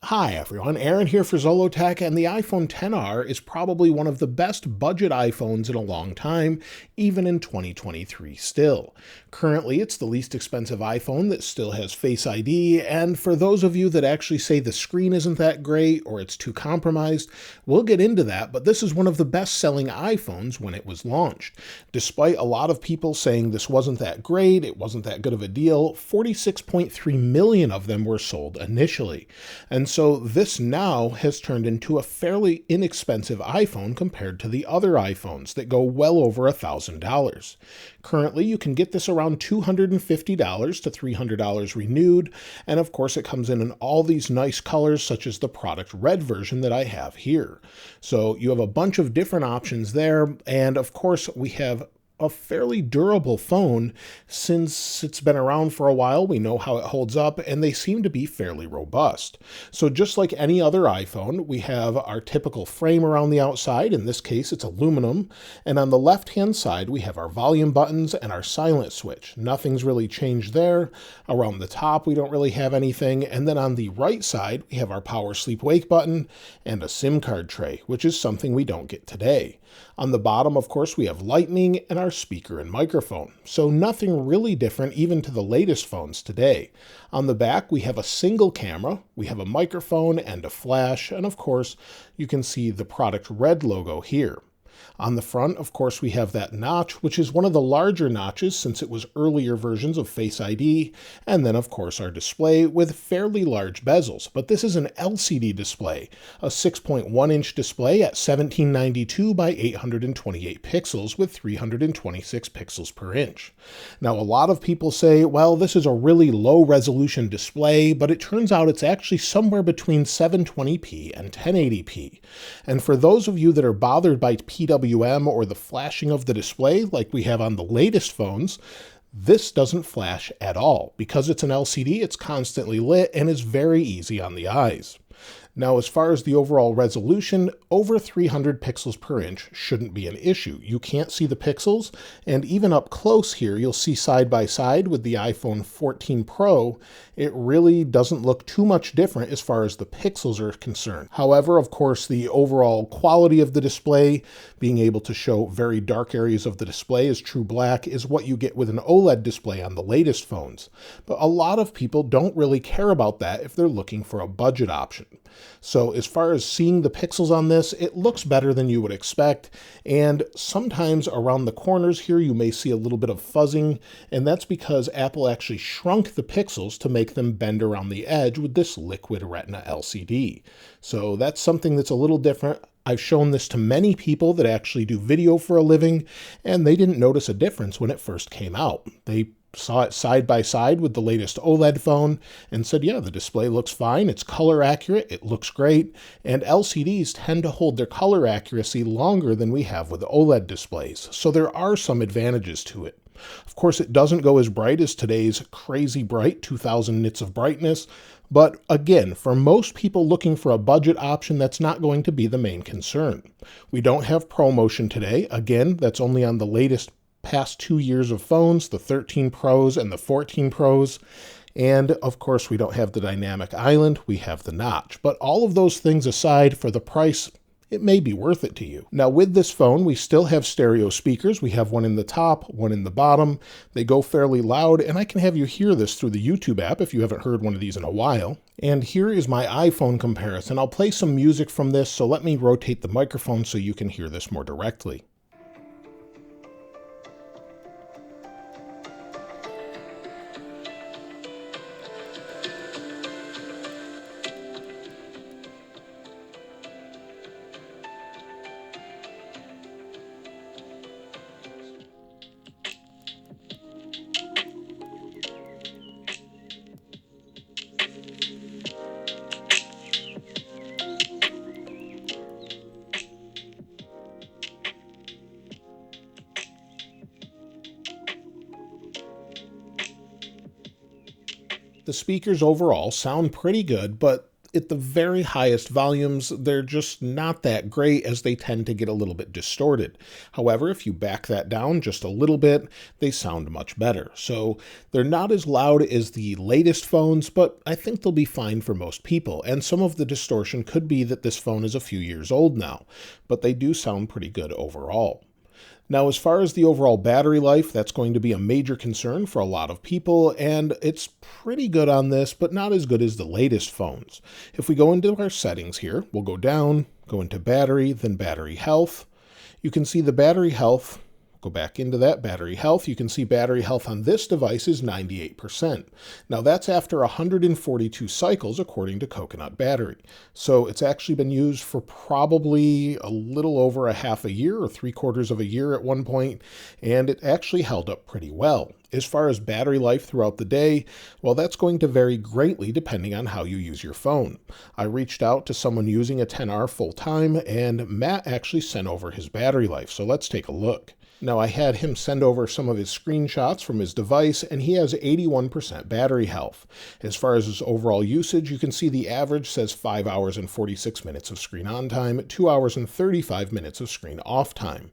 Hi everyone, Aaron here for Zollotech, and the iPhone XR is probably one of the best budget iPhones in a long time, even in 2023 still. Currently, it's the least expensive iPhone that still has Face ID, and for those of you that actually say the screen isn't that great or it's too compromised, we'll get into that, but this is one of the best-selling iPhones when it was launched. Despite a lot of people saying this wasn't that great, it wasn't that good of a deal, 46.3 million of them were sold initially. And so this now has turned into a fairly inexpensive iPhone compared to the other iPhones that go well over $1,000. Currently, you can get this around $250 to $300 renewed, and of course it comes in all these nice colors such as the product red version that I have here. So you have a bunch of different options there, and of course we have a fairly durable phone. Since it's been around for a while, we know how it holds up, and they seem to be fairly robust. So just like any other iPhone, we have our typical frame around the outside. In this case, it's aluminum. And on the left-hand side, we have our volume buttons and our silent switch. Nothing's really changed there. Around the top, we don't really have anything. And then on the right side, we have our power sleep wake button and a SIM card tray, which is something we don't get today. On the bottom, of course, we have lightning and our speaker and microphone. So nothing really different even to the latest phones today. On the back, we have a single camera, we have a microphone and a flash, and of course, you can see the product red logo here. On the front, of course, we have that notch, which is one of the larger notches since it was earlier versions of Face ID, and then, of course, our display with fairly large bezels. But this is an LCD display, a 6.1-inch display at 1792 by 828 pixels with 326 pixels per inch. Now, a lot of people say, well, this is a really low-resolution display, but it turns out it's actually somewhere between 720p and 1080p. And for those of you that are bothered by PWM or the flashing of the display like we have on the latest phones, this doesn't flash at all. Because it's an LCD, it's constantly lit and is very easy on the eyes. Now, as far as the overall resolution, over 300 pixels per inch shouldn't be an issue. You can't see the pixels, and even up close here, you'll see side by side with the iPhone 14 Pro, it really doesn't look too much different as far as the pixels are concerned. However, of course, the overall quality of the display, being able to show very dark areas of the display as true black, is what you get with an OLED display on the latest phones. But a lot of people don't really care about that if they're looking for a budget option. So as far as seeing the pixels on this, it looks better than you would expect, and sometimes around the corners here you may see a little bit of fuzzing, and that's because Apple actually shrunk the pixels to make them bend around the edge with this liquid retina LCD. So that's something that's a little different. I've shown this to many people that actually do video for a living, and they didn't notice a difference when it first came out. They saw it side by side with the latest OLED phone and said, yeah, the display looks fine, it's color accurate, it looks great, and LCDs tend to hold their color accuracy longer than we have with OLED displays, so there are some advantages to it. Of course, it doesn't go as bright as today's crazy bright 2000 nits of brightness, but again, for most people looking for a budget option, that's not going to be the main concern. We don't have ProMotion today. Again, that's only on the latest past 2 years of phones, the 13 Pros and the 14 Pros. And of course, we don't have the dynamic island, we have the notch. But all of those things aside, for the price, it may be worth it to you. Now with this phone, we still have stereo speakers. We have one in the top, one in the bottom. They go fairly loud, and I can have you hear this through the YouTube app if you haven't heard one of these in a while. And here is my iPhone comparison. I'll play some music from this, so let me rotate the microphone so you can hear this more directly. The speakers overall sound pretty good, but at the very highest volumes, they're just not that great as they tend to get a little bit distorted. However, if you back that down just a little bit, they sound much better. So they're not as loud as the latest phones, but I think they'll be fine for most people. And some of the distortion could be that this phone is a few years old now, but they do sound pretty good overall. Now, as far as the overall battery life, that's going to be a major concern for a lot of people, and it's pretty good on this, but not as good as the latest phones. If we go into our settings here, we'll go down, go into battery, then battery health. You can see the battery health. Go back into that battery health. You can see battery health on this device is 98%. Now that's after 142 cycles according to Coconut Battery. So it's actually been used for probably a little over a half a year or 3/4 of a year at one point, and it actually held up pretty well. As far as battery life throughout the day, well, that's going to vary greatly depending on how you use your phone. I reached out to someone using a 10R full time, and Matt actually sent over his battery life. So let's take a look. Now, I had him send over some of his screenshots from his device, and he has 81% battery health. As far as his overall usage, you can see the average says 5 hours and 46 minutes of screen on time, 2 hours and 35 minutes of screen off time.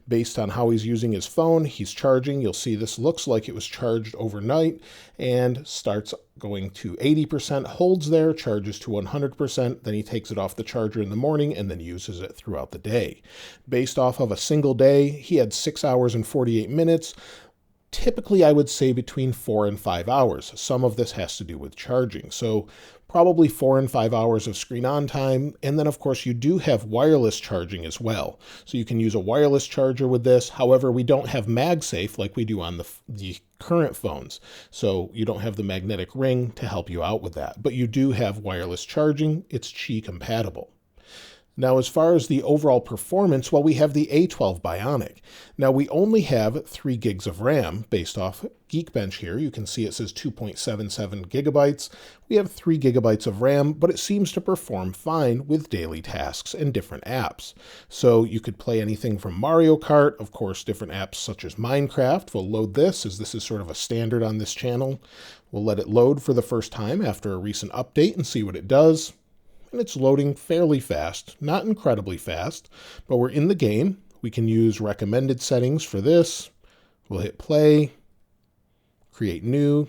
Based on how he's using his phone, he's charging. You'll see this looks like it was charged overnight and starts going to 80%, holds there, charges to 100%, then he takes it off the charger in the morning and then uses it throughout the day. Based off of a single day, he had 6 hours and 48 minutes. Typically, I would say between 4 and 5 hours. Some of this has to do with charging. So probably 4 and 5 hours of screen on time. And then, of course, you do have wireless charging as well. So you can use a wireless charger with this. However, we don't have MagSafe like we do on the current phones. So you don't have the magnetic ring to help you out with that. But you do have wireless charging. It's Qi compatible. Now, as far as the overall performance, well, we have the A12 Bionic. Now, we only have 3 gigs of RAM based off Geekbench here. You can see it says 2.77 gigabytes. We have 3 gigabytes of RAM, but it seems to perform fine with daily tasks and different apps. So you could play anything from Mario Kart, of course, different apps such as Minecraft. We'll load this, as this is sort of a standard on this channel. We'll let it load for the first time after a recent update and see what it does. And it's loading fairly fast, not incredibly fast, but we're in the game. We can use recommended settings for this. We'll hit play, create a new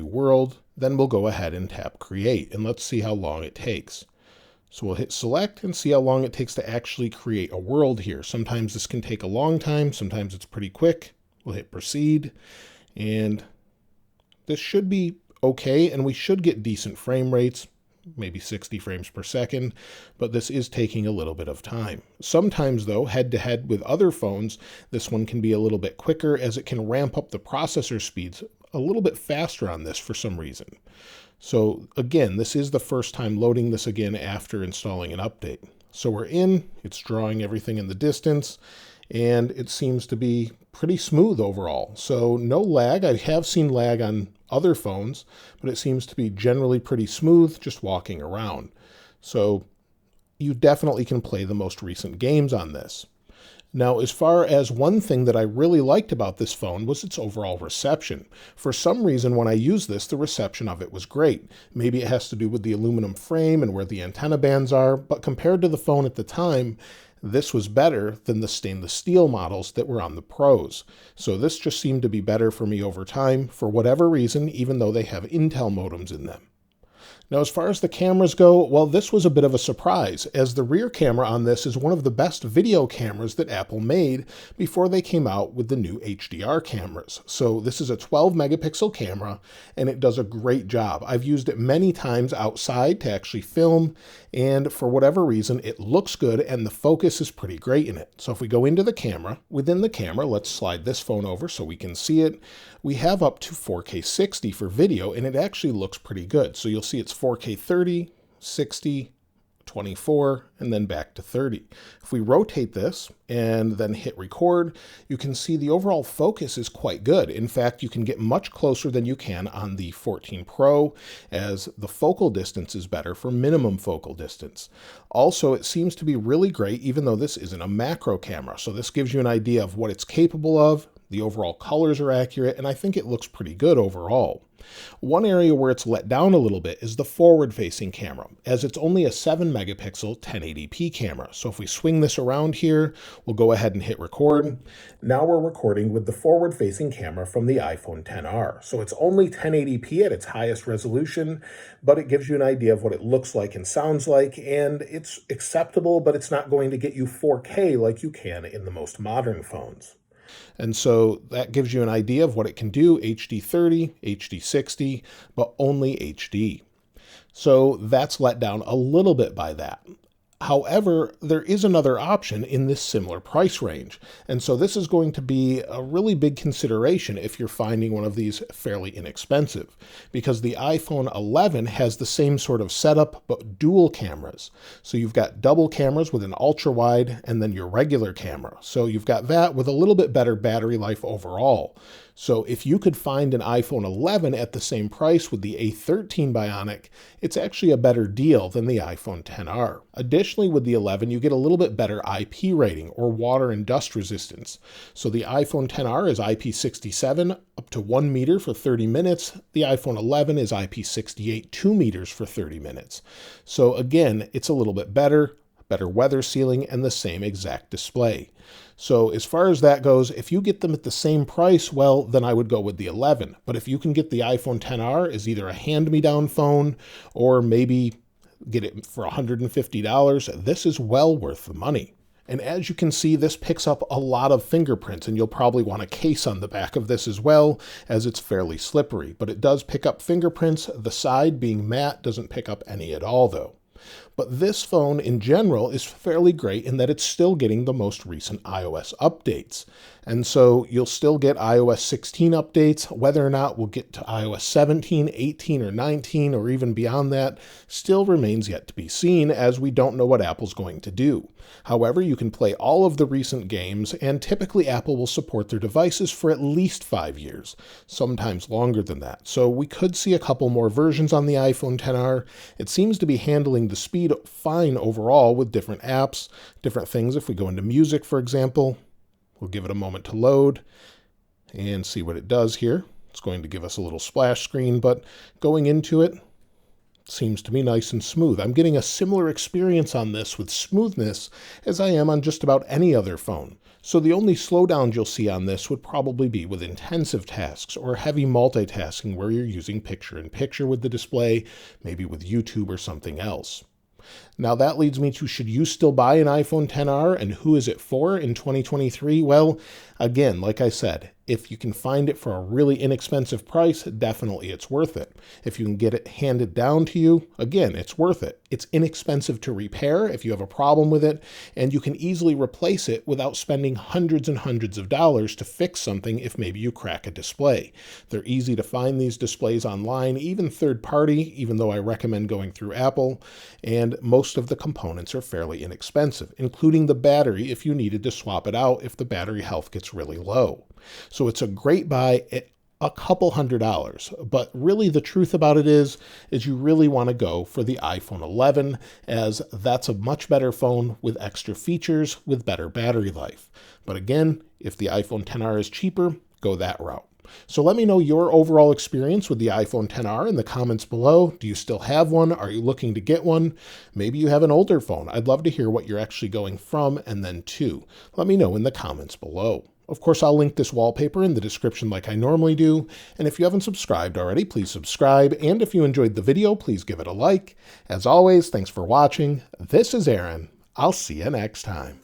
world, then we'll go ahead and tap create, and let's see how long it takes. So we'll hit select and see how long it takes to actually create a world here. Sometimes this can take a long time, sometimes it's pretty quick. We'll hit proceed, and this should be okay, and we should get decent frame rates. Maybe 60 frames per second, but this is taking a little bit of time. Sometimes, though, head-to-head with other phones, this one can be a little bit quicker as it can ramp up the processor speeds a little bit faster on this for some reason. So again, this is the first time loading this again after installing an update. So we're in, it's drawing everything in the distance, and it seems to be pretty smooth overall. So no lag. I have seen lag on other phones, but it seems to be generally pretty smooth just walking around. So you definitely can play the most recent games on this. Now, as far as one thing that I really liked about this phone was its overall reception. For some reason, when I used this, the reception of it was great. Maybe it has to do with the aluminum frame and where the antenna bands are, but compared to the phone at the time, this was better than the stainless steel models that were on the Pros. So this just seemed to be better for me over time for whatever reason, even though they have Intel modems in them. Now, as far as the cameras go, well, this was a bit of a surprise, as the rear camera on this is one of the best video cameras that Apple made before they came out with the new HDR cameras. So this is a 12 megapixel camera, and it does a great job. I've used it many times outside to actually film, and for whatever reason, it looks good, and the focus is pretty great in it. So if we go into the camera, within the camera, let's slide this phone over so we can see it. We have up to 4K 60 for video, and it actually looks pretty good. So you'll see it's 4K 30, 60, 24, and then back to 30. If we rotate this and then hit record, you can see the overall focus is quite good. In fact, you can get much closer than you can on the 14 Pro, as the focal distance is better for minimum focal distance. Also, it seems to be really great, even though this isn't a macro camera. So this gives you an idea of what it's capable of. The overall colors are accurate, and I think it looks pretty good overall. One area where it's let down a little bit is the forward-facing camera, as it's only a 7 megapixel 1080p camera. So if we swing this around here, we'll go ahead and hit record. Now we're recording with the forward-facing camera from the iPhone XR. So it's only 1080p at its highest resolution, but it gives you an idea of what it looks like and sounds like, and it's acceptable, but it's not going to get you 4K like you can in the most modern phones. And so that gives you an idea of what it can do, HD 30, HD 60, but only HD. So that's let down a little bit by that. However, there is another option in this similar price range. And so this is going to be a really big consideration if you're finding one of these fairly inexpensive, because the iPhone 11 has the same sort of setup, but dual cameras. So you've got double cameras with an ultra wide and then your regular camera. So you've got that with a little bit better battery life overall. So if you could find an iPhone 11 at the same price with the A13 Bionic, it's actually a better deal than the iPhone XR. Additionally, with the 11, you get a little bit better IP rating, or water and dust resistance. So the iPhone XR is IP67 up to 1 meter for 30 minutes. The iPhone 11 is IP68 2 meters for 30 minutes. So again, it's a little bit better weather sealing, and the same exact display. So as far as that goes, if you get them at the same price, well, then I would go with the 11. But if you can get the iPhone XR as either a hand-me-down phone or maybe get it for $150, this is well worth the money. And as you can see, this picks up a lot of fingerprints, and you'll probably want a case on the back of this as well, as it's fairly slippery. But it does pick up fingerprints. The side, being matte, doesn't pick up any at all, though. But this phone in general is fairly great in that it's still getting the most recent iOS updates. And so you'll still get iOS 16 updates. Whether or not we'll get to iOS 17, 18, or 19, or even beyond that, still remains yet to be seen, as we don't know what Apple's going to do. However, you can play all of the recent games, and typically Apple will support their devices for at least 5 years, sometimes longer than that. So we could see a couple more versions on the iPhone XR. It seems to be handling the speed fine overall with different apps, different things. If we go into music, for example, we'll give it a moment to load and see what it does here. It's going to give us a little splash screen, but going into it, seems to be nice and smooth. I'm getting a similar experience on this with smoothness as I am on just about any other phone. So the only slowdowns you'll see on this would probably be with intensive tasks or heavy multitasking where you're using picture-in-picture with the display, maybe with YouTube or something else. Now that leads me to, should you still buy an iPhone XR, and who is it for in 2023? Well, again, like I said, if you can find it for a really inexpensive price, definitely it's worth it. If you can get it handed down to you, again, it's worth it. It's inexpensive to repair if you have a problem with it, and you can easily replace it without spending hundreds and hundreds of dollars to fix something if maybe you crack a display. They're easy to find, these displays, online, even third party, even though I recommend going through Apple, and most of the components are fairly inexpensive, including the battery if you needed to swap it out if the battery health gets really low. So it's a great buy at a couple $100, but really the truth about it is you really want to go for the iPhone 11, as that's a much better phone with extra features with better battery life. But again, if the iPhone XR is cheaper, go that route. So let me know your overall experience with the iPhone XR in the comments below. Do you still have one? Are you looking to get one? Maybe you have an older phone. I'd love to hear what you're actually going from and then to. Let me know in the comments below. Of course, I'll link this wallpaper in the description like I normally do. And if you haven't subscribed already, please subscribe. And if you enjoyed the video, please give it a like. As always, thanks for watching. This is Aaron. I'll see you next time.